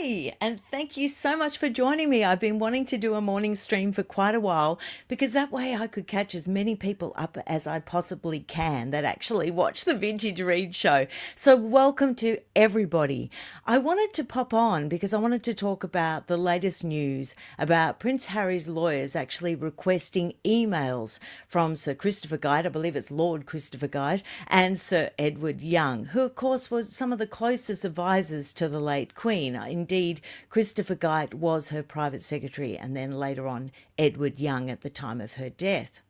Hi, and thank you so much for joining me. I've been wanting to do a morning stream for quite a while because that way I could catch as many people up as I possibly can that actually watch the Vintage Read Show. So, welcome to everybody. I wanted to pop on because I wanted to talk about the latest news about Prince Harry's lawyers actually requesting emails from Sir Christopher Guide, I believe it's Lord Christopher Guide, and Sir Edward Young, who, of course, was some of the closest advisors to the late Queen. Indeed, Christopher Guide was her private secretary, and then later on, Edward Young at the time of her death.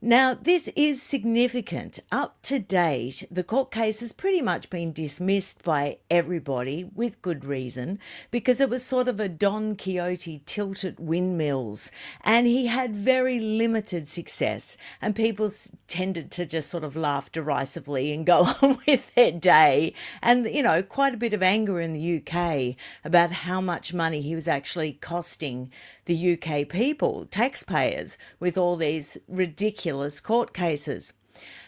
Now, this is significant. Up to date, the court case has pretty much been dismissed by everybody with good reason because it was sort of a Don Quixote tilt at windmills and he had very limited success and people tended to just sort of laugh derisively and go on with their day. And, you know, quite a bit of anger in the UK about how much money he was actually costing the UK people, taxpayers, with all these ridiculous court cases.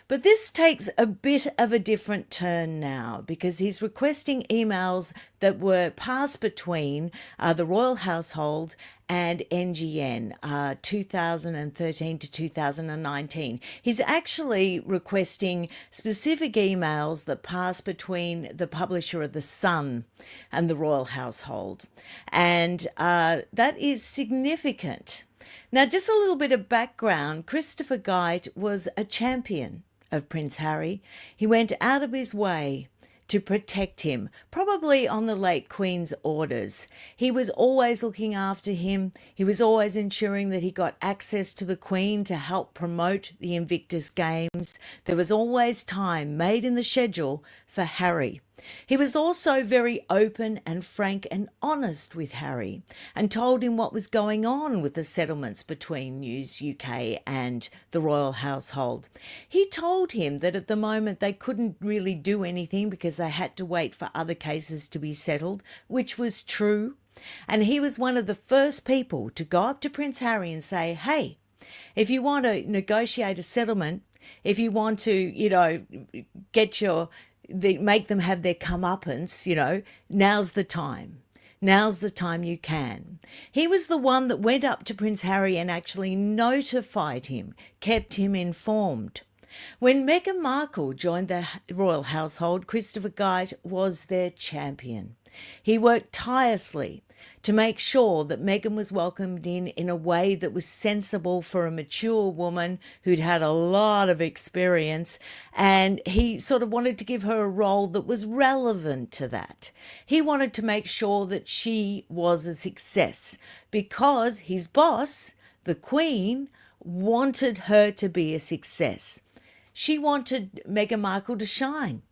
But this takes a bit of a different turn now because he's requesting emails that were passed between the royal household and NGN 2013 to 2019. He's actually requesting specific emails that pass between the publisher of The Sun and the royal household. And that is significant. Now, just a little bit of background. Christopher Guide was a champion of Prince Harry. He went out of his way to protect him, probably on the late Queen's orders. He was always looking after him. He was always ensuring that he got access to the Queen to help promote the Invictus Games. There was always time made in the schedule for Harry. He was also very open and frank and honest with Harry and told him what was going on with the settlements between News UK and the royal household. He told him that at the moment they couldn't really do anything because they had to wait for other cases to be settled, which was true. And he was one of the first people to go up to Prince Harry and say, hey, if you want to negotiate a settlement, if you want to, get make them have their comeuppance, now's the time. Now's the time you can. He was the one that went up to Prince Harry and actually notified him, kept him informed. When Meghan Markle joined the royal household, Christopher Guide was their champion. He worked tirelessly to make sure that Meghan was welcomed in a way that was sensible for a mature woman who'd had a lot of experience, and he sort of wanted to give her a role that was relevant to that. He wanted to make sure that she was a success because his boss, the Queen, wanted her to be a success. She wanted Meghan Markle to shine.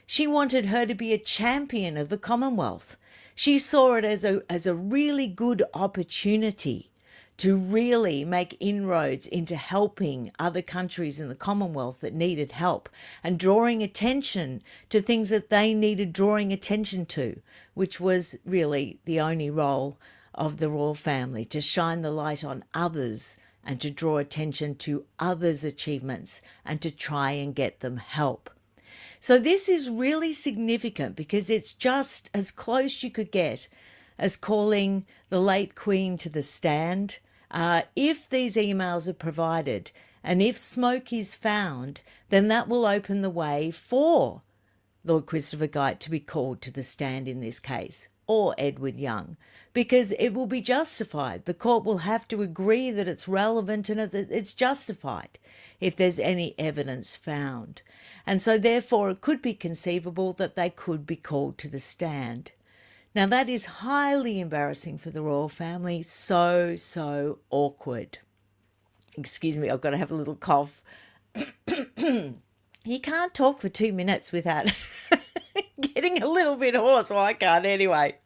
She wanted her to be a champion of the Commonwealth. She saw it as a really good opportunity to really make inroads into helping other countries in the Commonwealth that needed help and drawing attention to things that they needed drawing attention to, which was really the only role of the royal family, to shine the light on others and to draw attention to others' achievements and to try and get them help. So this is really significant because it's just as close you could get as calling the late Queen to the stand. If these emails are provided and if smoke is found, then that will open the way for Lord Christopher Guide to be called to the stand in this case, or Edward Young, because it will be justified. The court will have to agree that it's relevant and that it's justified if there's any evidence found. And so therefore it could be conceivable that they could be called to the stand. Now that is highly embarrassing for the royal family, so awkward. Excuse me, I've got to have a little cough. You can't talk for 2 minutes without getting a little bit hoarse. Well, I can't anyway.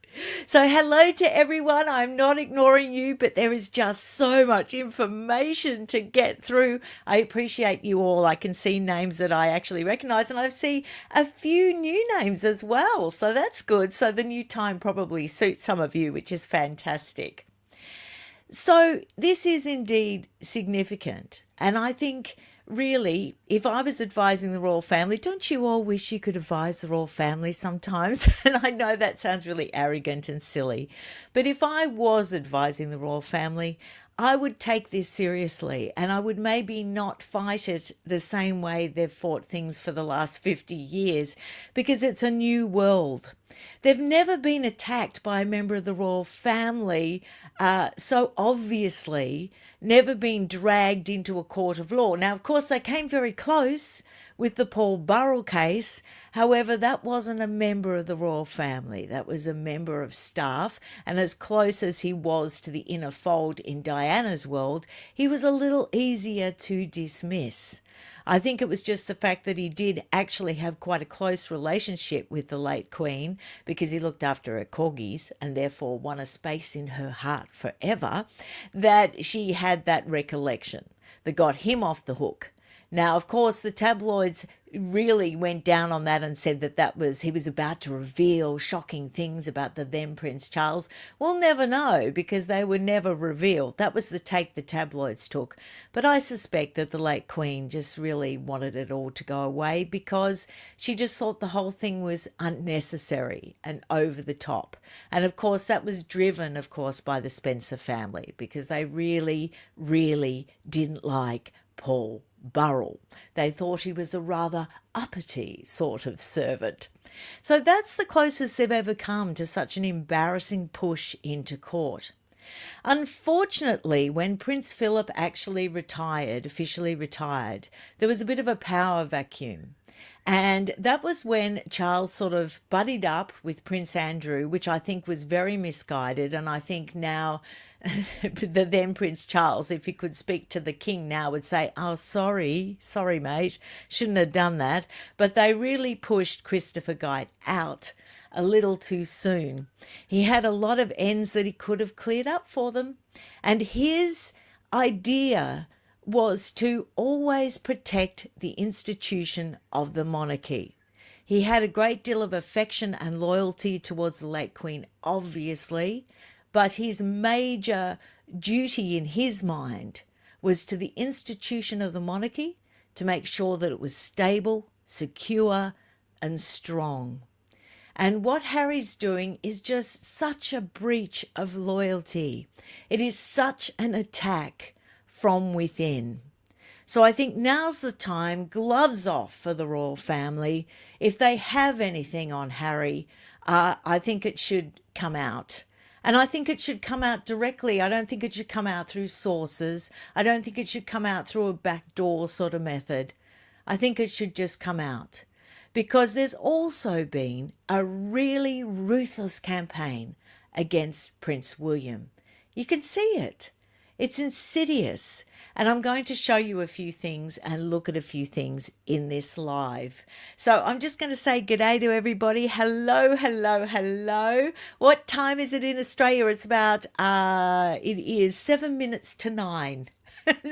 So hello to everyone. I'm not ignoring you, but there is just so much information to get through. I appreciate you all. I can see names that I actually recognize, and I see a few new names as well. So that's good. So the new time probably suits some of you, which is fantastic. So this is indeed significant. And I think really, if I was advising the royal family, don't you all wish you could advise the royal family sometimes? And I know that sounds really arrogant and silly, but if I was advising the royal family, I would take this seriously and I would maybe not fight it the same way they've fought things for the last 50 years because it's a new world. They've never been attacked by a member of the royal family so obviously, never been dragged into a court of law. Now, of course, they came very close with the Paul Burrell case. However, that wasn't a member of the royal family. That was a member of staff. And as close as he was to the inner fold in Diana's world, he was a little easier to dismiss. I think it was just the fact that he did actually have quite a close relationship with the late Queen because he looked after her corgis and therefore won a space in her heart forever, that she had that recollection that got him off the hook. Now, of course, the tabloids really went down on that and said that he was about to reveal shocking things about the then Prince Charles. We'll never know because they were never revealed. That was the take the tabloids took. But I suspect that the late Queen just really wanted it all to go away because she just thought the whole thing was unnecessary and over the top. And of course, that was driven, of course, by the Spencer family because they really, really didn't like Paul Burrell. They thought he was a rather uppity sort of servant. So that's the closest they've ever come to such an embarrassing push into court. Unfortunately, when Prince Philip actually officially retired, there was a bit of a power vacuum. And that was when Charles sort of buddied up with Prince Andrew, which I think was very misguided. And I think now the then Prince Charles, if he could speak to the king now, would say, oh, sorry, mate, shouldn't have done that. But they really pushed Christopher Guy out a little too soon. He had a lot of ends that he could have cleared up for them. And his idea was to always protect the institution of the monarchy. He had a great deal of affection and loyalty towards the late Queen, obviously, but his major duty in his mind was to the institution of the monarchy to make sure that it was stable, secure, and strong. And what Harry's doing is just such a breach of loyalty. It is such an attack from within. So I think now's the time, gloves off for the royal family. If they have anything on Harry, I think it should come out. And I think it should come out directly. I don't think it should come out through sources. I don't think it should come out through a backdoor sort of method. I think it should just come out. Because there's also been a really ruthless campaign against Prince William. You can see it. It's insidious. And I'm going to show you a few things and look at a few things in this live. So I'm just going to say g'day to everybody. Hello, hello, hello. What time is it in Australia? It's about, it is 7 minutes to 9.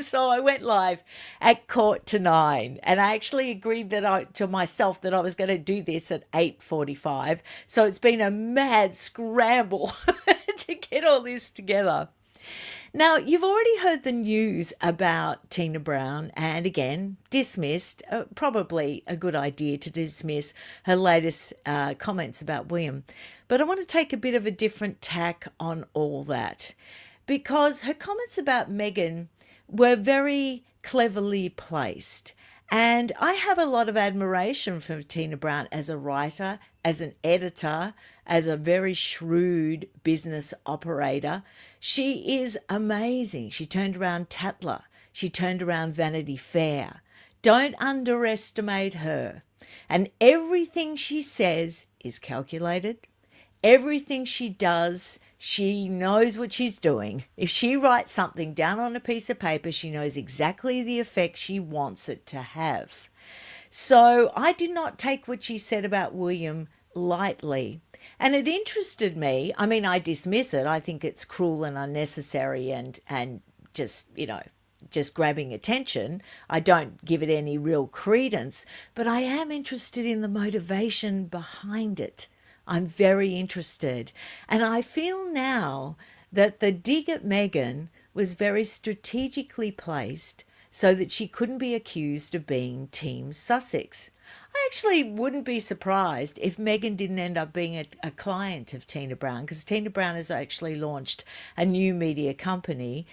So I went live at 9:15, and I actually agreed to myself that I was going to do this at 8:45. So it's been a mad scramble to get all this together. Now, you've already heard the news about Tina Brown, and again, dismissed, probably a good idea to dismiss her latest comments about William. But I want to take a bit of a different tack on all that, because her comments about Meghan were very cleverly placed. And I have a lot of admiration for Tina Brown as a writer, as an editor, as a very shrewd business operator. She is amazing. She turned around Tatler. She turned around Vanity Fair. Don't underestimate her. And everything she says is calculated. Everything she does, she knows what she's doing. If she writes something down on a piece of paper, she knows exactly the effect she wants it to have. So I did not take what she said about William lightly. And it interested me. I mean, I dismiss it. I think it's cruel and unnecessary and just, just grabbing attention. I don't give it any real credence, but I am interested in the motivation behind it. I'm very interested. And I feel now that the dig at Meghan was very strategically placed so that she couldn't be accused of being Team Sussex. I actually wouldn't be surprised if Meghan didn't end up being a client of Tina Brown, because Tina Brown has actually launched a new media company.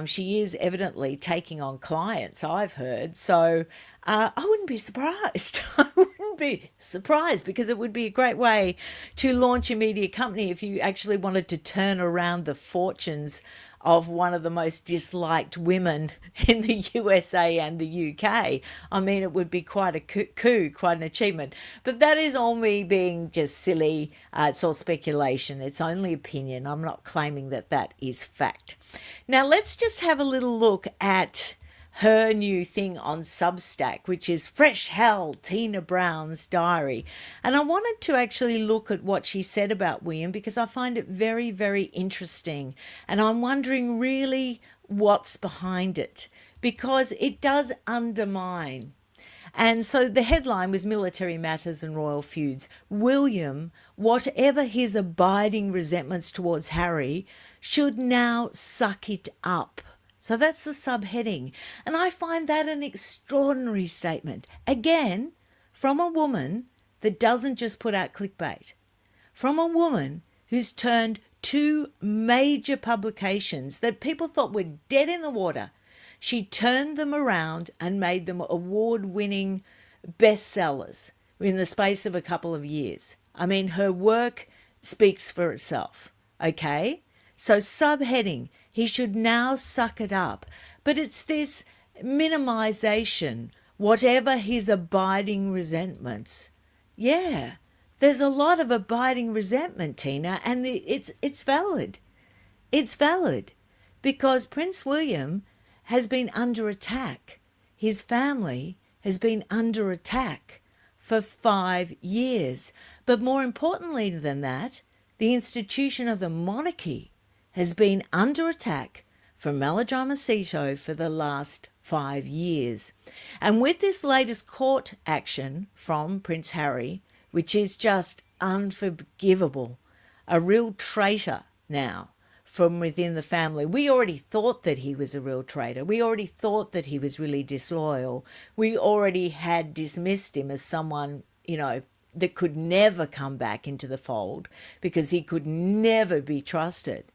She is evidently taking on clients, I've heard. So I wouldn't be surprised. I wouldn't be surprised, because it would be a great way to launch a media company if you actually wanted to turn around the fortunes of one of the most disliked women in the USA and the UK. I mean, it would be quite a coup, quite an achievement. But that is all me being just silly. It's all speculation. It's only opinion. I'm not claiming that that is fact. Now, let's just have a little look at her new thing on Substack, which is Fresh Hell, Tina Brown's Diary. And I wanted to actually look at what she said about William, because I find it very, very interesting. And I'm wondering really what's behind it, because it does undermine. And so the headline was Military Matters and Royal Feuds. William, whatever his abiding resentments towards Harry, should now suck it up. So that's the subheading. And I find that an extraordinary statement. Again, from a woman that doesn't just put out clickbait. From a woman who's turned two major publications that people thought were dead in the water. She turned them around and made them award-winning bestsellers in the space of a couple of years. I mean, her work speaks for itself, okay? So subheading, he should now suck it up. But it's this minimization, whatever his abiding resentments. Yeah, there's a lot of abiding resentment, Tina, and it's valid. It's valid because Prince William has been under attack. His family has been under attack for 5 years. But more importantly than that, the institution of the monarchy has been under attack from Melodrama Cito for the last 5 years. And with this latest court action from Prince Harry, which is just unforgivable, a real traitor now from within the family. We already thought that he was a real traitor. We already thought that he was really disloyal. We already had dismissed him as someone, that could never come back into the fold because he could never be trusted.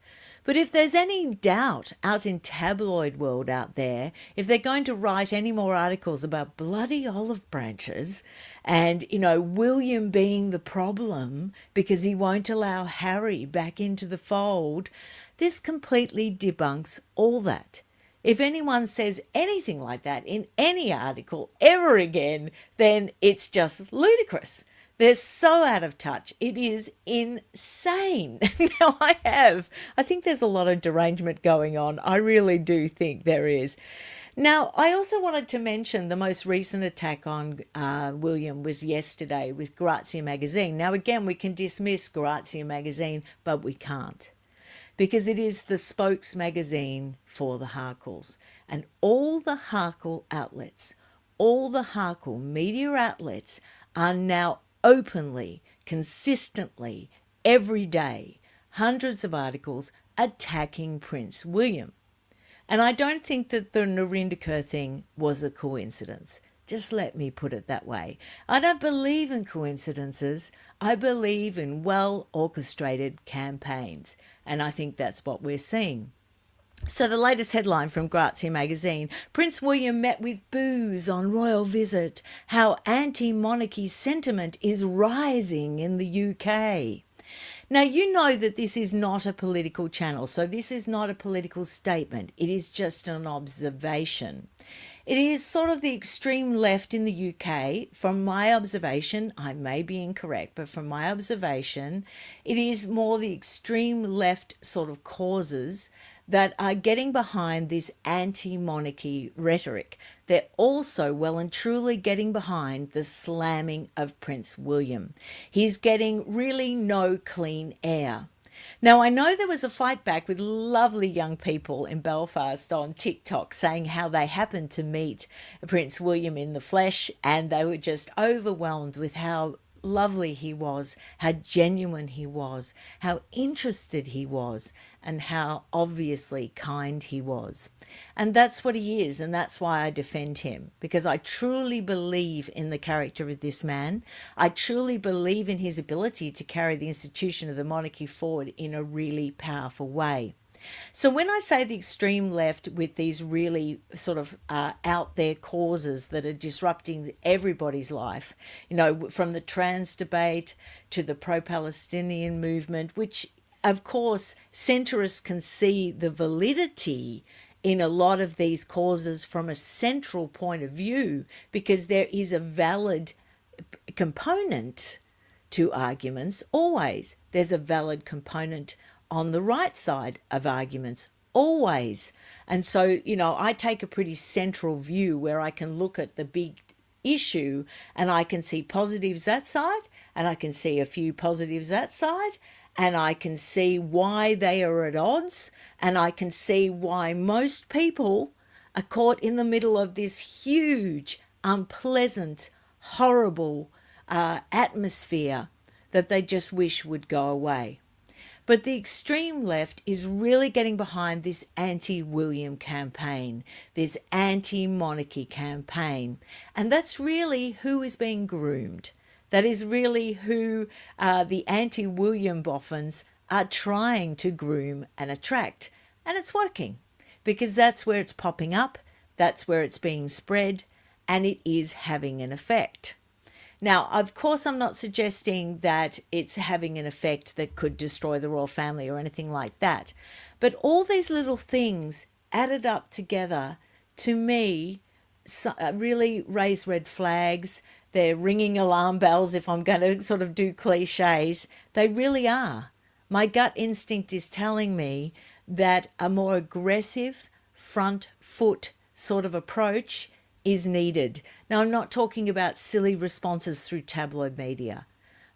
But if there's any doubt out in tabloid world out there, if they're going to write any more articles about bloody olive branches and, William being the problem because he won't allow Harry back into the fold, this completely debunks all that. If anyone says anything like that in any article ever again, then it's just ludicrous. They're so out of touch. It is insane. Now I think there's a lot of derangement going on. I really do think there is. Now, I also wanted to mention the most recent attack on William was yesterday with Grazia magazine. Now, again, we can dismiss Grazia magazine, but we can't, because it is the spokes magazine for the Harkles. And all the Harkle outlets, all the Harkle media outlets are now openly, consistently, every day, hundreds of articles attacking Prince William. And I don't think that the Narendra thing was a coincidence. Just let me put it that way. I don't believe in coincidences. I believe in well-orchestrated campaigns. And I think that's what we're seeing. So the latest headline from Grazia magazine, Prince William met with boos on royal visit, how anti-monarchy sentiment is rising in the UK. Now, you know that this is not a political channel, so this is not a political statement. It is just an observation. It is sort of the extreme left in the UK. From my observation, I may be incorrect, but from my observation, it is more the extreme left sort of causes that are getting behind this anti-monarchy rhetoric. They're also well and truly getting behind the slamming of Prince William. He's getting really no clean air. Now, I know there was a fight back with lovely young people in Belfast on TikTok saying how they happened to meet Prince William in the flesh and they were just overwhelmed with how lovely he was, how genuine he was, how interested he was, and how obviously kind he was. And that's what he is, and that's why I defend him, because I truly believe in the character of this man. I truly believe in his ability to carry the institution of the monarchy forward in a really powerful way. So when I say the extreme left with these really sort of out there causes that are disrupting everybody's life, from the trans debate to the pro-Palestinian movement, which of course centrists can see the validity in a lot of these causes from a central point of view, because there is a valid component to arguments. Always there's a valid component on the right side of arguments, always. And so, I take a pretty central view where I can look at the big issue and I can see positives that side, and I can see a few positives that side, and I can see why they are at odds, and I can see why most people are caught in the middle of this huge, unpleasant, horrible atmosphere that they just wish would go away. But the extreme left is really getting behind this anti-William campaign, this anti-monarchy campaign. And that's really who is being groomed. That is really who the anti-William boffins are trying to groom and attract. And it's working, because that's where it's popping up, that's where it's being spread, and it is having an effect. Now, of course, I'm not suggesting that it's having an effect that could destroy the royal family or anything like that. But all these little things added up together, to me, really raise red flags. They're ringing alarm bells, if I'm going to sort of do cliches. They really are. My gut instinct is telling me that a more aggressive front foot sort of approach is needed. Now, I'm not talking about silly responses through tabloid media.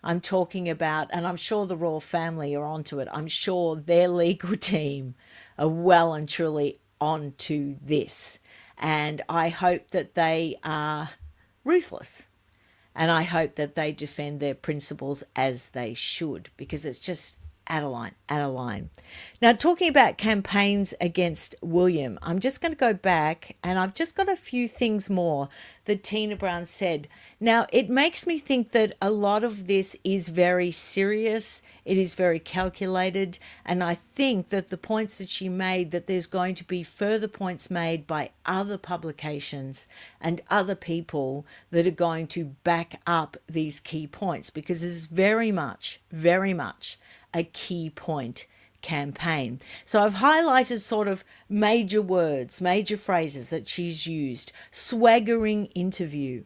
I'm talking about, and I'm sure the royal family are onto it, I'm sure their legal team are well and truly onto this. And I hope that they are ruthless. And I hope that they defend their principles as they should, because it's just out of line. Now, talking about campaigns against William, I'm just going to go back, and I've just got a few things more that Tina Brown said. Now, it makes me think that a lot of this is very serious. It is very calculated. And I think that the points that she made, that there's going to be further points made by other publications and other people that are going to back up these key points, because this is very much a key point campaign. So I've highlighted sort of major words, major phrases that she's used. Swaggering interview.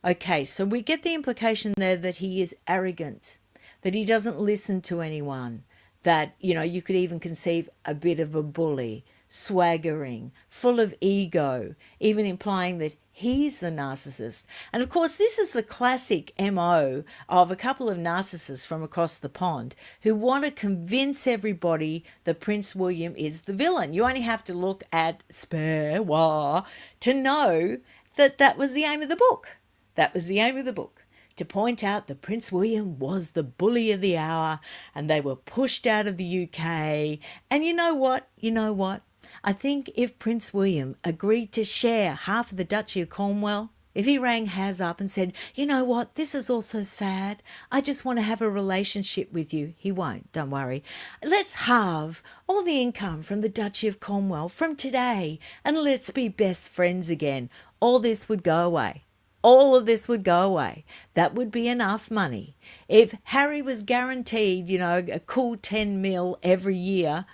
Okay, so we get the implication there that he is arrogant, that he doesn't listen to anyone, that, you could even conceive a bit of a bully, swaggering, full of ego, even implying that he's the narcissist. And of course, this is the classic MO of a couple of narcissists from across the pond who want to convince everybody that Prince William is the villain. You only have to look at Spare War to know that that was the aim of the book. That was the aim of the book, to point out that Prince William was the bully of the hour and they were pushed out of the UK. And you know what? I think if Prince William agreed to share half of the Duchy of Cornwall, if he rang Haz up and said, you know what, this is also sad, I just want to have a relationship with you. He won't, don't worry. Let's halve all the income from the Duchy of Cornwall from today and let's be best friends again. All this would go away. All of this would go away. That would be enough money. If Harry was guaranteed, a cool 10 mil every year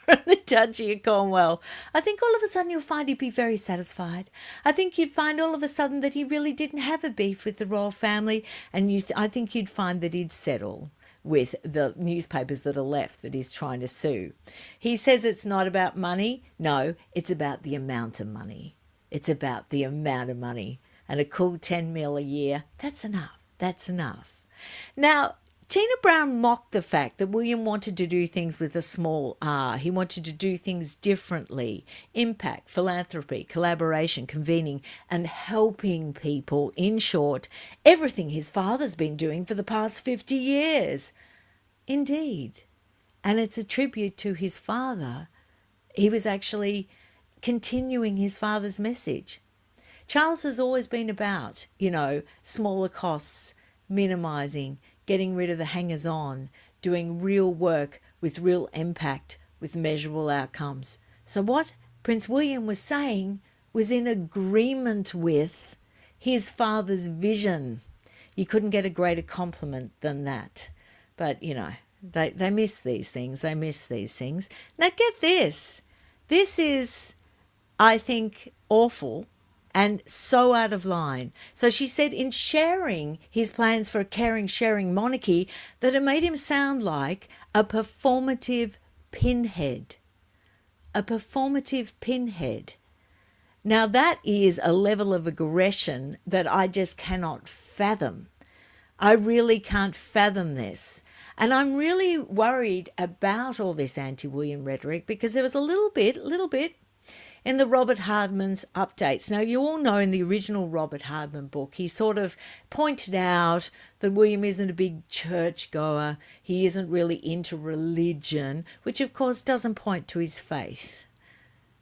from the Duchy of Cornwall, I think all of a sudden you'll find he'd be very satisfied. I think you'd find all of a sudden that he really didn't have a beef with the royal family, and I think you'd find that he'd settle with the newspapers that are left that he's trying to sue. He says it's not about money. No, it's about the amount of money. It's about the amount of money. And a cool 10 mil a year, that's enough. That's enough. Now, Tina Brown mocked the fact that William wanted to do things with a small r. He wanted to do things differently. Impact, philanthropy, collaboration, convening, and helping people. In short, everything his father's been doing for the past 50 years. Indeed. And it's a tribute to his father. He was actually continuing his father's message. Charles has always been about, smaller costs, minimising, getting rid of the hangers-on, doing real work with real impact, with measurable outcomes. So what Prince William was saying was in agreement with his father's vision. You couldn't get a greater compliment than that. But, they miss these things. They miss these things. Now get this. This is, I think, awful and so out of line. So she said in sharing his plans for a caring, sharing monarchy that it made him sound like a performative pinhead. A performative pinhead. Now that is a level of aggression that I just cannot fathom. I really can't fathom this. And I'm really worried about all this anti-William rhetoric because there was a little bit in the Robert Hardman's updates. Now, you all know in the original Robert Hardman book, he sort of pointed out that William isn't a big churchgoer. He isn't really into religion, which of course doesn't point to his faith.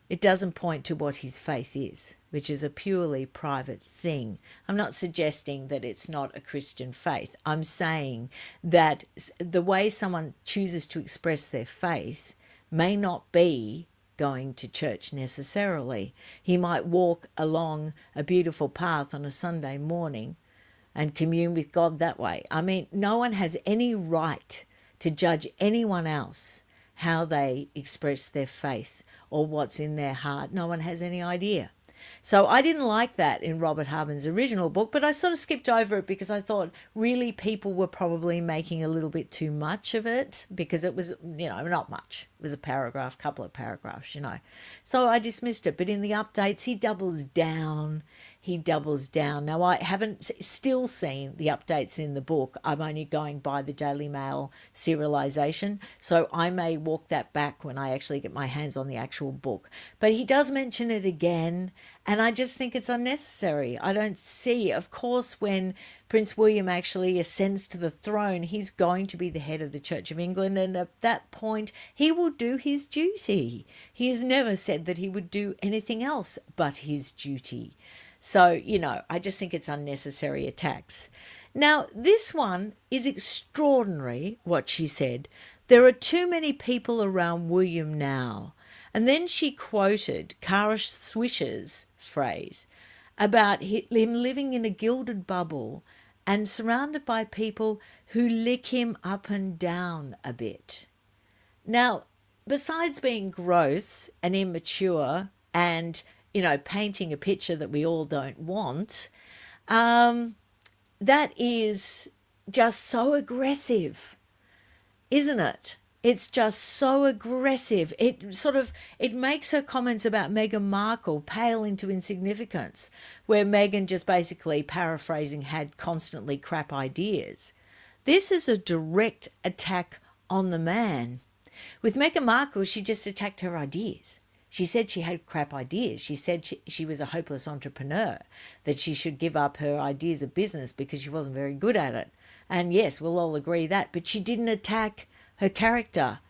It doesn't point to what his faith is, which is a purely private thing. I'm not suggesting that it's not a Christian faith. I'm saying that the way someone chooses to express their faith may not be going to church necessarily. He might walk along a beautiful path on a Sunday morning and commune with God that way. I mean, no one has any right to judge anyone else how they express their faith or what's in their heart. No one has any idea. So I didn't like that in Robert Hardman's original book, but I sort of skipped over it because I thought really people were probably making a little bit too much of it because it was, not much. It was a paragraph, couple of paragraphs, So I dismissed it. But in the updates, he doubles down. Now, I haven't still seen the updates in the book. I'm only going by the Daily Mail serialization, so I may walk that back when I actually get my hands on the actual book. But he does mention it again, and I just think it's unnecessary. I don't see, of course, when Prince William actually ascends to the throne, he's going to be the head of the Church of England, and at that point, he will do his duty. He has never said that he would do anything else but his duty. So, I just think it's unnecessary attacks. Now, this one is extraordinary, what she said. There are too many people around William now. And then she quoted Kara Swisher's phrase about him living in a gilded bubble and surrounded by people who lick him up and down a bit. Now, besides being gross and immature and painting a picture that we all don't want, that is just so aggressive, isn't it? It's just so aggressive. It makes her comments about Meghan Markle pale into insignificance, where Meghan, just basically paraphrasing, had constantly crap ideas. This is a direct attack on the man. With Meghan Markle, she just attacked her ideas. She said she had crap ideas. She said she was a hopeless entrepreneur, that she should give up her ideas of business because she wasn't very good at it. And yes, we'll all agree that. But she didn't attack her character.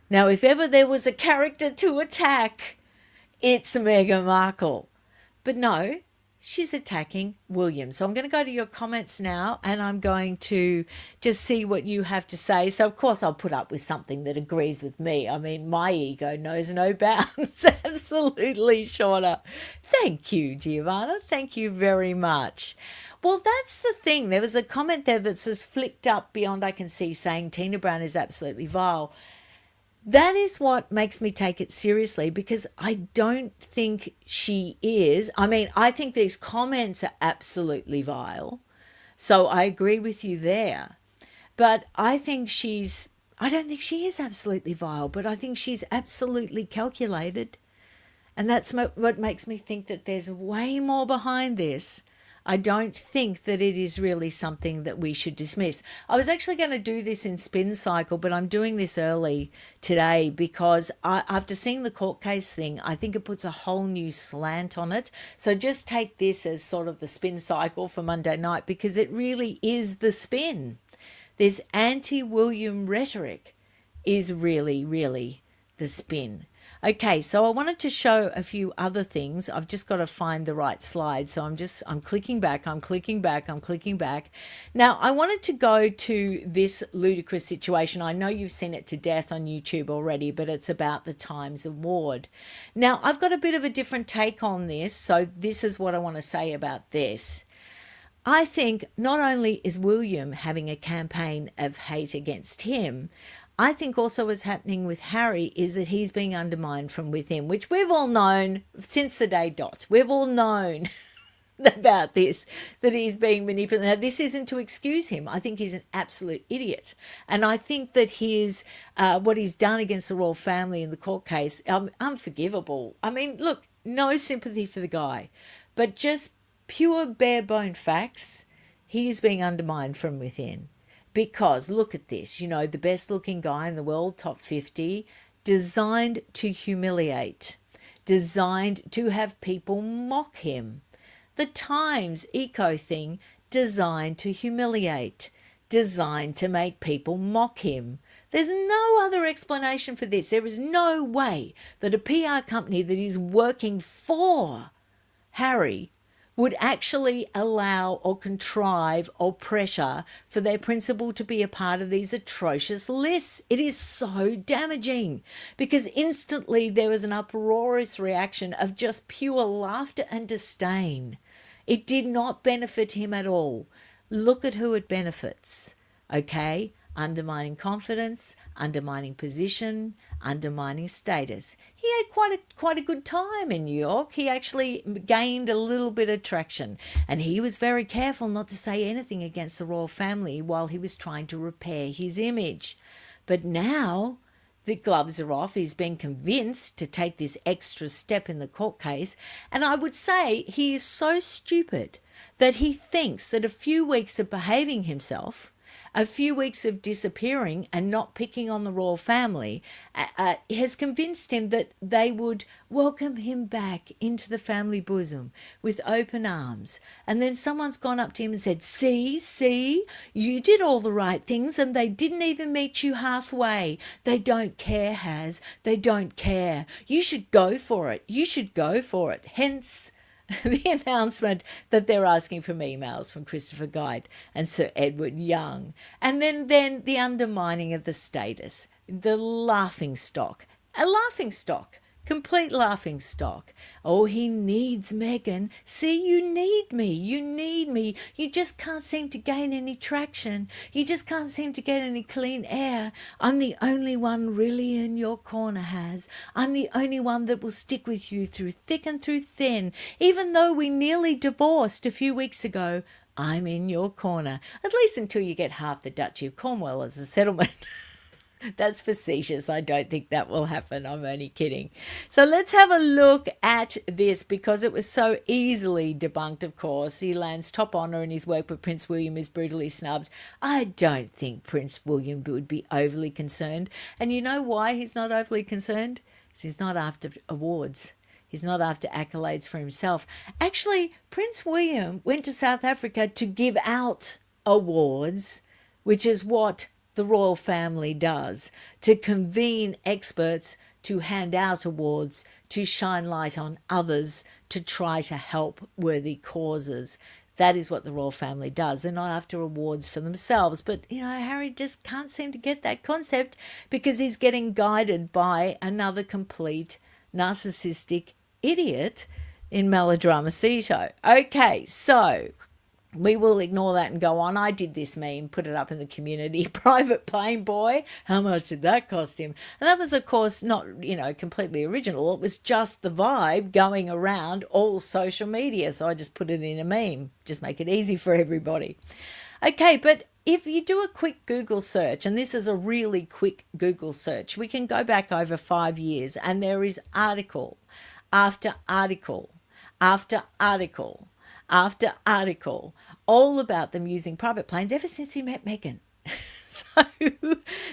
Now, if ever there was a character to attack, it's Meghan Markle. But no, she's attacking William. So I'm going to go to your comments now and I'm going to just see what you have to say. So, of course, I'll put up with something that agrees with me. I mean, my ego knows no bounds. Absolutely, Shauna. Thank you, Giovanna. Thank you very much. Well, that's the thing. There was a comment there that says flicked up beyond I can see saying Tina Brown is absolutely vile. That is what makes me take it seriously because I don't think she is. I mean, I think these comments are absolutely vile. So I agree with you there. But I don't think she is absolutely vile, but I think she's absolutely calculated. And that's what makes me think that there's way more behind this. I don't think that it is really something that we should dismiss. I was actually going to do this in Spin Cycle, but I'm doing this early today because after seeing the court case thing, I think it puts a whole new slant on it. So just take this as sort of the Spin Cycle for Monday night, because it really is the spin. This anti-William rhetoric is really, really the spin. Okay, so I wanted to show a few other things. I've just got to find the right slide. So I'm clicking back, I'm clicking back, I'm clicking back. Now, I wanted to go to this ludicrous situation. I know you've seen it to death on YouTube already, but it's about the Times Award. Now, I've got a bit of a different take on this. So this is what I want to say about this. I think not only is William having a campaign of hate against him, I think also what's happening with Harry is that he's being undermined from within, which we've all known since the day dot. We've all known about this, that he's being manipulated. Now, this isn't to excuse him. I think he's an absolute idiot. And I think that what he's done against the royal family in the court case, unforgivable. I mean, look, no sympathy for the guy, but just pure bare bone facts, he is being undermined from within. Because look at this, the best looking guy in the world, top 50, designed to humiliate, designed to have people mock him. The Times eco thing, designed to humiliate, designed to make people mock him. There's no other explanation for this. There is no way that a PR company that is working for Harry would actually allow or contrive or pressure for their principal to be a part of these atrocious lists. It is so damaging, because instantly there was an uproarious reaction of just pure laughter and disdain. It did not benefit him at all. Look at who it benefits, okay? Undermining confidence, undermining position, undermining status. He had quite a good time in New York. He actually gained a little bit of traction, and he was very careful not to say anything against the royal family while he was trying to repair his image. But now the gloves are off. He's been convinced to take this extra step in the court case, and I would say he is so stupid that he thinks that a few weeks of behaving himself, a few weeks of disappearing and not picking on the royal family has convinced him that they would welcome him back into the family bosom with open arms. And then someone's gone up to him and said, see, you did all the right things and they didn't even meet you halfway. They don't care, Haz. They don't care. You should go for it. You should go for it. Hence the announcement that they're asking for emails from Christopher Guide and Sir Edward Young. And then the undermining of the status, the laughing stock, complete laughing stock. Oh, he needs Meghan. See, you need me. You just can't seem to gain any traction. You just can't seem to get any clean air. I'm the only one really in your corner, Haz. I'm the only one that will stick with you through thick and through thin. Even though we nearly divorced a few weeks ago, I'm in your corner. At least until you get half the Duchy of Cornwall as a settlement. That's facetious. I don't think that will happen. I'm only kidding. So let's have a look at this, because it was so easily debunked, of course. He lands top honour in his work, but Prince William is brutally snubbed. I don't think Prince William would be overly concerned. And you know why he's not overly concerned? Because he's not after awards. He's not after accolades for himself. Actually, Prince William went to South Africa to give out awards, which is what the royal family does, to convene experts, to hand out awards, to shine light on others, to try to help worthy causes. That is what the royal family does. They're not after awards for themselves. But, Harry just can't seem to get that concept, because he's getting guided by another complete narcissistic idiot in Melodrama Cito. Okay, so we will ignore that and go on. I did this meme, put it up in the community. Private plane boy, how much did that cost him? And that was, of course, not, completely original. It was just the vibe going around all social media. So I just put it in a meme, just make it easy for everybody. Okay, but if you do a quick Google search, and this is a really quick Google search, we can go back over 5 years, and there is article after article after article after article, all about them using private planes ever since he met Meghan. So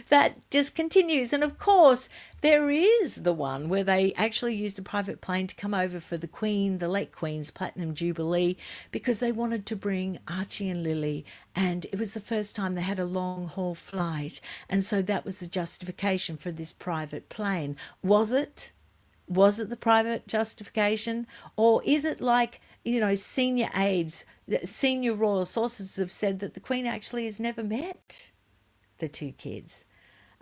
that just continues. And of course, there is the one where they actually used a private plane to come over for the Queen, the late Queen's Platinum Jubilee, because they wanted to bring Archie and Lily. And it was the first time they had a long haul flight. And so that was the justification for this private plane. Was it? Was it the private justification? Or is it like, senior aides, senior royal sources have said that the Queen actually has never met the two kids?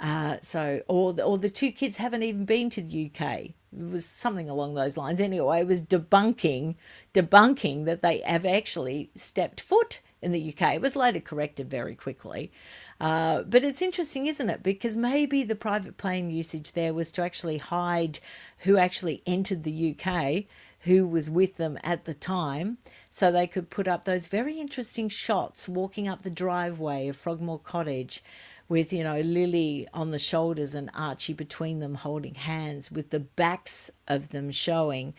Or the two kids haven't even been to the UK. It was something along those lines. Anyway, it was debunking that they have actually stepped foot in the UK. It was later corrected very quickly. But it's interesting, isn't it? Because maybe the private plane usage there was to actually hide who actually entered the UK, who was with them at the time, so they could put up those very interesting shots walking up the driveway of Frogmore Cottage with, Lily on the shoulders and Archie between them holding hands with the backs of them showing.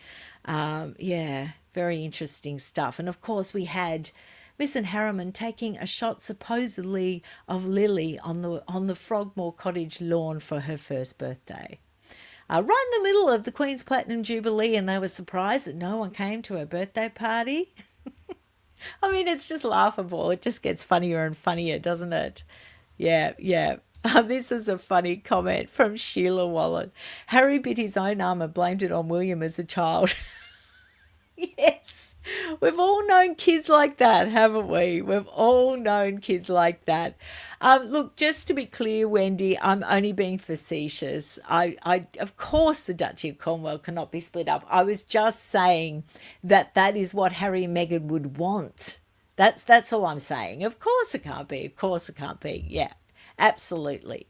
Very interesting stuff. And of course we had Miss and Harriman taking a shot supposedly of Lily on the Frogmore Cottage lawn for her first birthday. Right in the middle of the Queen's Platinum Jubilee, and they were surprised that no one came to her birthday party. I mean, it's just laughable. It just gets funnier and funnier, doesn't it? Yeah. This is a funny comment from Sheila Wallen. Harry bit his own arm and blamed it on William as a child. Yes, we've all known kids like that, haven't we? We've all known kids like that. Look, just to be clear, Wendy, I'm only being facetious. I of course, the Duchy of Cornwall cannot be split up. I was just saying that is what Harry and Meghan would want. That's all I'm saying. Of course it can't be. Of course it can't be. Yeah, absolutely.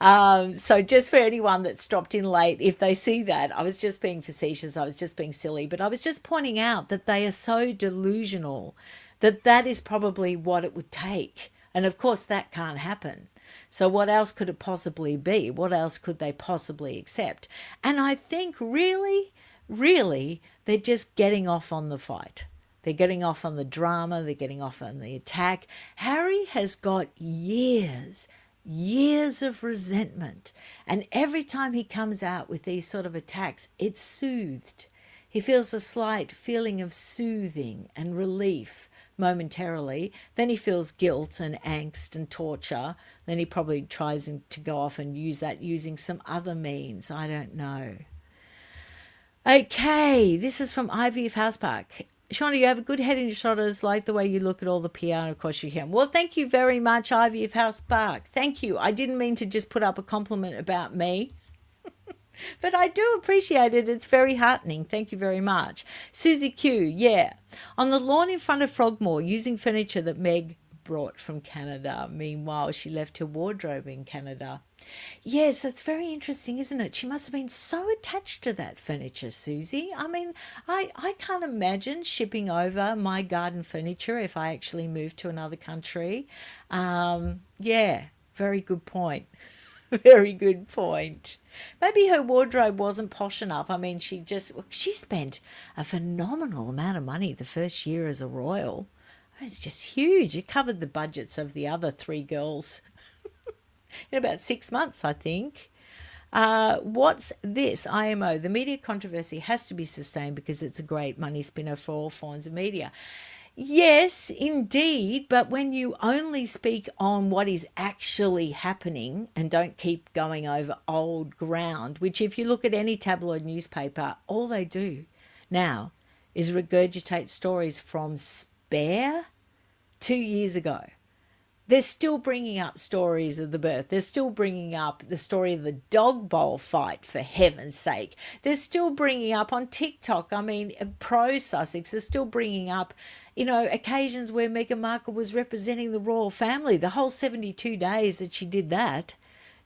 So just for anyone that's dropped in late, if they see that, I was just being facetious, I was just being silly, but I was just pointing out that they are so delusional that is probably what it would take. And of course that can't happen. So what else could it possibly be? What else could they possibly accept? And I think really, they're just getting off on the fight. They're getting off on the drama. They're getting off on the attack. Harry has got years of resentment. And every time he comes out with these sort of attacks, it's soothed. He feels a slight feeling of soothing and relief momentarily. Then he feels guilt and angst and torture. Then he probably tries to go off and use that using some other means. I don't know. Okay, this is from Ivy of House Park. Shauna, you have a good head and shoulders, like the way you look at all the PR, and of course you can. Well, thank you very much, Ivy of House Park. Thank you. I didn't mean to just put up a compliment about me, but I do appreciate it. It's very heartening. Thank you very much. Susie Q, yeah. On the lawn in front of Frogmore, using furniture that Meg brought from Canada. Meanwhile, she left her wardrobe in Canada. Yes, that's very interesting, isn't it? She must have been so attached to that furniture, Susie. I mean, I can't imagine shipping over my garden furniture if I actually moved to another country. Yeah, very good point. Very good point. Maybe her wardrobe wasn't posh enough. I mean, she spent a phenomenal amount of money the first year as a royal. It's just huge. It covered the budgets of the other three girls in about 6 months, I think. What's this? IMO. The media controversy has to be sustained because it's a great money spinner for all forms of media. Yes, indeed. But when you only speak on what is actually happening and don't keep going over old ground, which if you look at any tabloid newspaper, all they do now is regurgitate stories from Spare 2 years ago. They're still bringing up stories of the birth. They're still bringing up the story of the dog bowl fight, for heaven's sake. They're still bringing up on TikTok, I mean, pro Sussex, they're still bringing up, occasions where Meghan Markle was representing the royal family, the whole 72 days that she did that,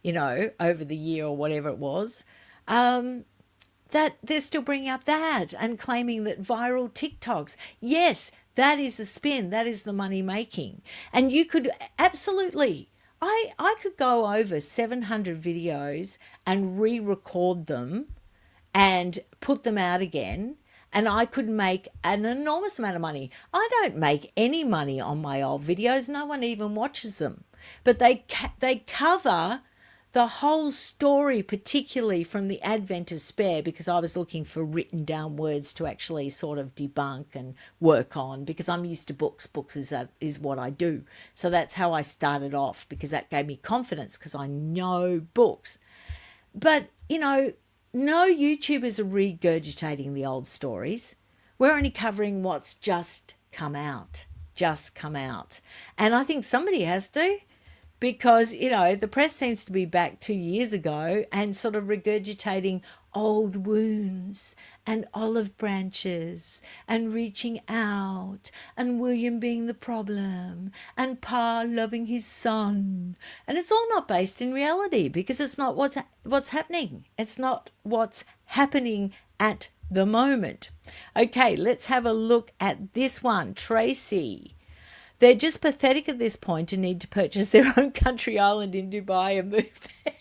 over the year or whatever it was. That they're still bringing up that and claiming that viral TikToks, yes, that is the spin, that is the money making. And you could absolutely, I could go over 700 videos and re-record them and put them out again and I could make an enormous amount of money. I don't make any money on my old videos. No one even watches them, but they cover the whole story, particularly from the advent of spare, because I was looking for written down words to actually sort of debunk and work on, because I'm used to books. Books is what I do. So that's how I started off, because that gave me confidence, because I know books. But, no YouTubers are regurgitating the old stories. We're only covering what's just come out. And I think somebody has to, because, the press seems to be back 2 years ago and sort of regurgitating old wounds and olive branches and reaching out and William being the problem and Pa loving his son. And it's all not based in reality, because it's not what's happening. It's not what's happening at the moment. Okay, let's have a look at this one. Tracy. They're just pathetic at this point and need to purchase their own country island in Dubai and move there.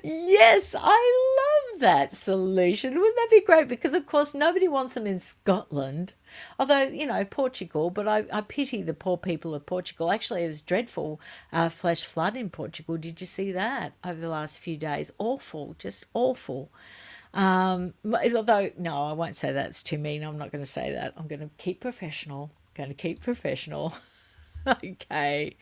Yes, I love that solution. Wouldn't that be great? Because, of course, nobody wants them in Scotland. Although, Portugal, but I pity the poor people of Portugal. Actually, it was dreadful flash flood in Portugal. Did you see that over the last few days? Awful, just awful. Although, no, I won't say that. It's too mean. I'm not going to say that. I'm going to keep professional. Okay.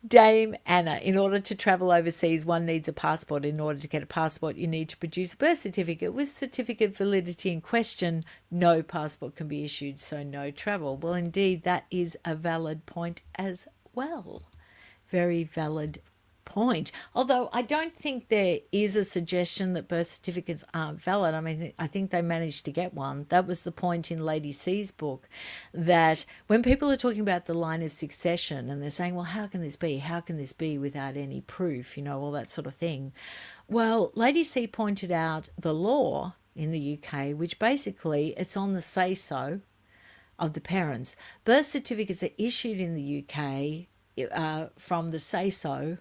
Dame Anna, in order to travel overseas, one needs a passport. In order to get a passport, you need to produce a birth certificate. With certificate validity in question, no passport can be issued, so no travel. Well, indeed, that is a valid point as well. Very valid point. Although I don't think there is a suggestion that birth certificates aren't valid. I mean, I think they managed to get one. That was the point in Lady C's book, that when people are talking about the line of succession and they're saying, well, how can this be? How can this be without any proof? All that sort of thing. Well, Lady C pointed out the law in the UK, which basically it's on the say-so of the parents. Birth certificates are issued in the UK from the say-so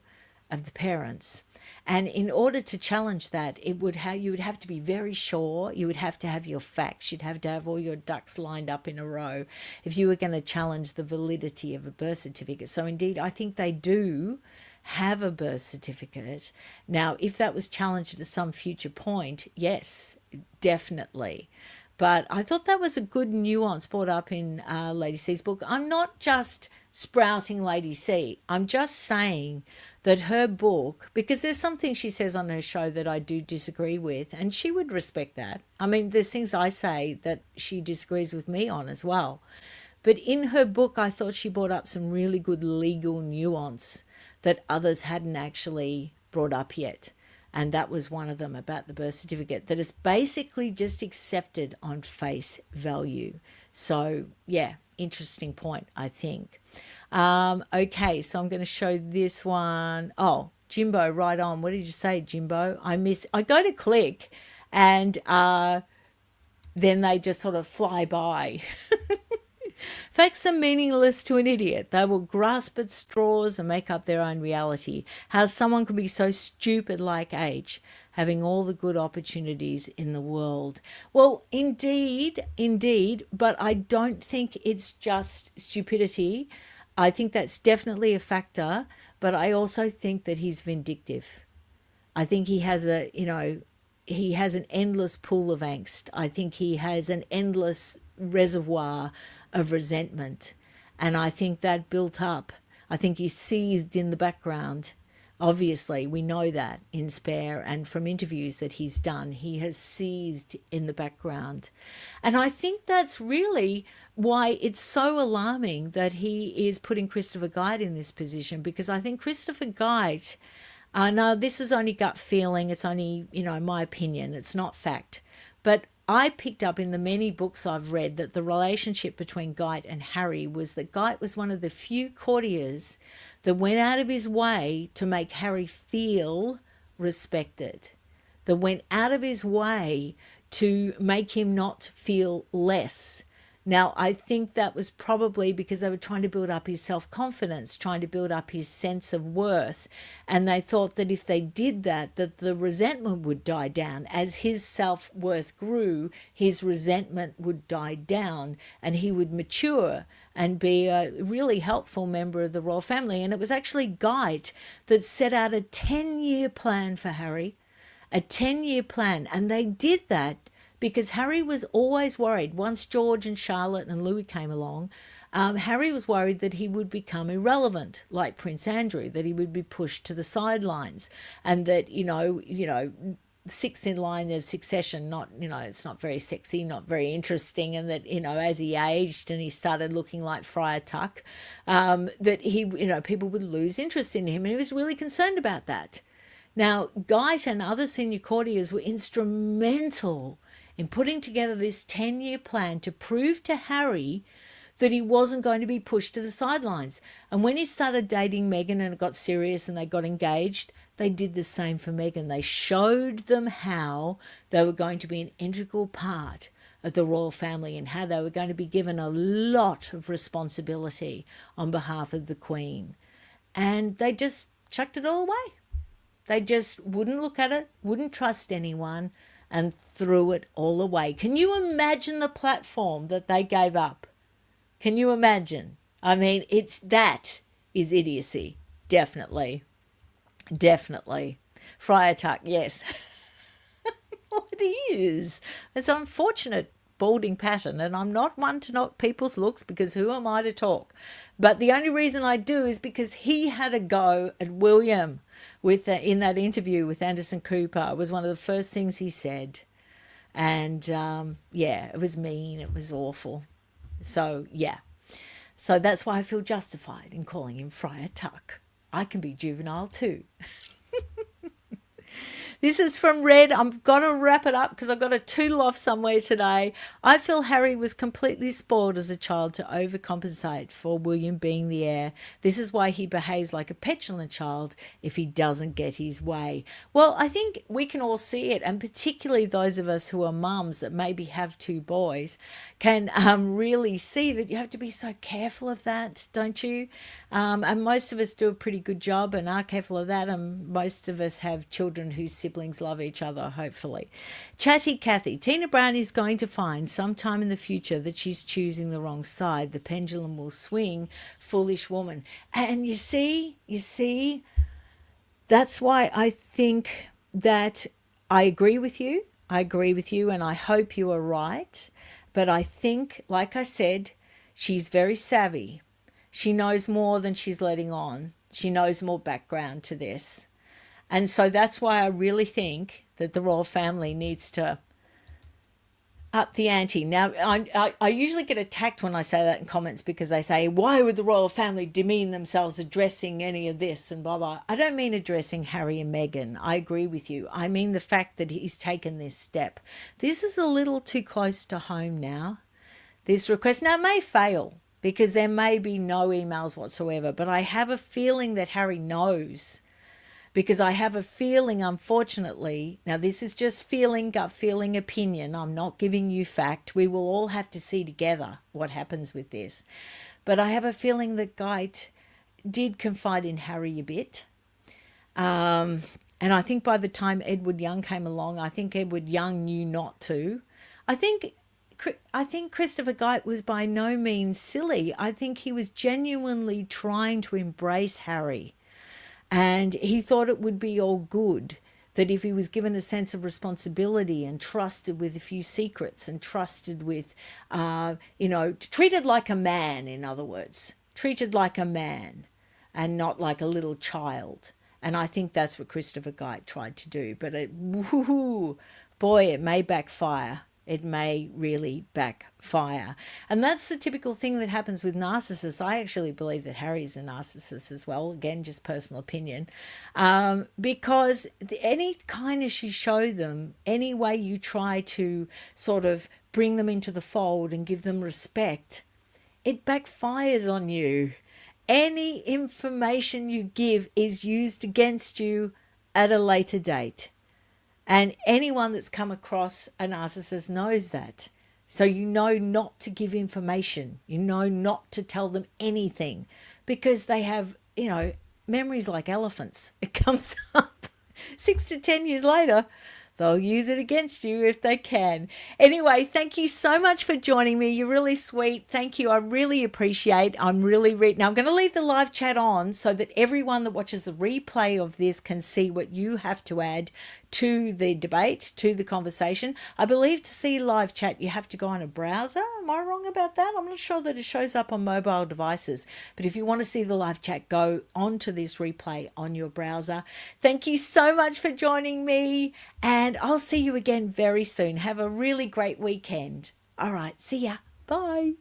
of the parents, and in order to challenge that, you would have to be very sure. You would have to have your facts. You'd have to have all your ducks lined up in a row if you were going to challenge the validity of a birth certificate. So indeed, I think they do have a birth certificate. Now, if that was challenged at some future point, yes, definitely. But I thought that was a good nuance brought up in Lady C's book. I'm not just sprouting Lady C. I'm just saying that her book, because there's something she says on her show that I do disagree with, and she would respect that. I mean, there's things I say that she disagrees with me on as well. But in her book, I thought she brought up some really good legal nuance that others hadn't actually brought up yet. And that was one of them, about the birth certificate, that it's basically just accepted on face value. So, yeah, interesting point, I think. Okay, so I'm going to show this one. Oh, Jimbo, right on. What did you say, Jimbo? I go to click and then they just sort of fly by. Facts are meaningless to an idiot. They will grasp at straws and make up their own reality. How someone can be so stupid like H, having all the good opportunities in the world. Well, indeed, but I don't think it's just stupidity. I think that's definitely a factor, but I also think that he's vindictive. I think he has he has an endless pool of angst. I think he has an endless reservoir of resentment. And I think that built up. I think he seethed in the background. Obviously, we know that in Spare, and from interviews that he's done, he has seethed in the background. And I think that's really why it's so alarming that he is putting Christopher Guide in this position, because I think Christopher Guide, now this is only gut feeling, it's only, my opinion, it's not fact. But I picked up in the many books I've read that the relationship between Guyt and Harry was that Guyt was one of the few courtiers that went out of his way to make Harry feel respected, that went out of his way to make him not feel less, Now, I think that was probably because they were trying to build up his self-confidence, trying to build up his sense of worth. And they thought that if they did that, that the resentment would die down. As his self-worth grew, his resentment would die down and he would mature and be a really helpful member of the royal family. And it was actually Guyt that set out a 10-year plan for Harry, a 10-year plan. And they did that because Harry was always worried. Once George and Charlotte and Louis came along, Harry was worried that he would become irrelevant, like Prince Andrew, that he would be pushed to the sidelines, and that sixth in line of succession, not it's not very sexy, not very interesting, and that as he aged and he started looking like Friar Tuck, that he people would lose interest in him, and he was really concerned about that. Now, Guyt and other senior courtiers were instrumental in putting together this 10-year plan to prove to Harry that he wasn't going to be pushed to the sidelines. And when he started dating Meghan and it got serious and they got engaged, they did the same for Meghan. They showed them how they were going to be an integral part of the royal family and how they were going to be given a lot of responsibility on behalf of the Queen. And they just chucked it all away. They just wouldn't look at it, wouldn't trust anyone, and threw it all away. Can you imagine the platform that they gave up? Can you imagine? I mean, that is idiocy. Definitely. Definitely. Friar Tuck, yes. Well, it is. It's an unfortunate balding pattern, and I'm not one to knock people's looks because who am I to talk? But the only reason I do is because he had a go at William in that interview with Anderson Cooper. It was one of the first things he said. And it was mean. It was awful. So, yeah. So that's why I feel justified in calling him Friar Tuck. I can be juvenile too. This is from Red. I'm going to wrap it up because I've got to toodle off somewhere today. I feel Harry was completely spoiled as a child to overcompensate for William being the heir. This is why he behaves like a petulant child if he doesn't get his way. Well, I think we can all see it, and particularly those of us who are mums that maybe have two boys can really see that you have to be so careful of that, don't you? And most of us do a pretty good job and are careful of that, and most of us have children whose siblings love each other, hopefully. Chatty Cathy, Tina Brown is going to find sometime in the future that she's choosing the wrong side. The pendulum will swing, foolish woman. And you see, that's why I think that I agree with you. And I hope you are right. But I think, like I said, she's very savvy. She knows more than she's letting on. She knows more background to this. And so that's why I really think that the royal family needs to up the ante. Now, I usually get attacked when I say that in comments because they say, why would the royal family demean themselves addressing any of this and blah, blah. I don't mean addressing Harry and Meghan. I agree with you. I mean the fact that he's taken this step. This is a little too close to home now, this request. Now, it may fail because there may be no emails whatsoever, but I have a feeling that Harry knows. Because I have a feeling, unfortunately, now this is just feeling, gut feeling, opinion. I'm not giving you fact. We will all have to see together what happens with this. But I have a feeling that Guyt did confide in Harry a bit. And I think by the time Edward Young came along, I think Edward Young knew not to. I think Christopher Guyt was by no means silly. I think he was genuinely trying to embrace Harry. And he thought it would be all good, that if he was given a sense of responsibility and trusted with a few secrets and trusted with, treated like a man, in other words, treated like a man and not like a little child. And I think that's what Christopher Guyt tried to do. But it may backfire. It may really backfire. And that's the typical thing that happens with narcissists. I actually believe that Harry's a narcissist as well. Again, just personal opinion. Because any kindness you show them, any way you try to sort of bring them into the fold and give them respect, it backfires on you. Any information you give is used against you at a later date. And anyone that's come across a narcissist knows that. So you know not to give information. You know not to tell them anything because they have, memories like elephants. It comes up 6 to 10 years later. They'll use it against you if they can. Anyway, thank you so much for joining me. You're really sweet. Thank you. I really appreciate. I'm really now I'm going to leave the live chat on so that everyone that watches the replay of this can see what you have to add to the debate, to the conversation. I believe to see live chat, you have to go on a browser. Am I wrong about that? I'm not sure that it shows up on mobile devices. But if you want to see the live chat, go onto this replay on your browser. Thank you so much for joining me. And I'll see you again very soon. Have a really great weekend. All right. See ya. Bye.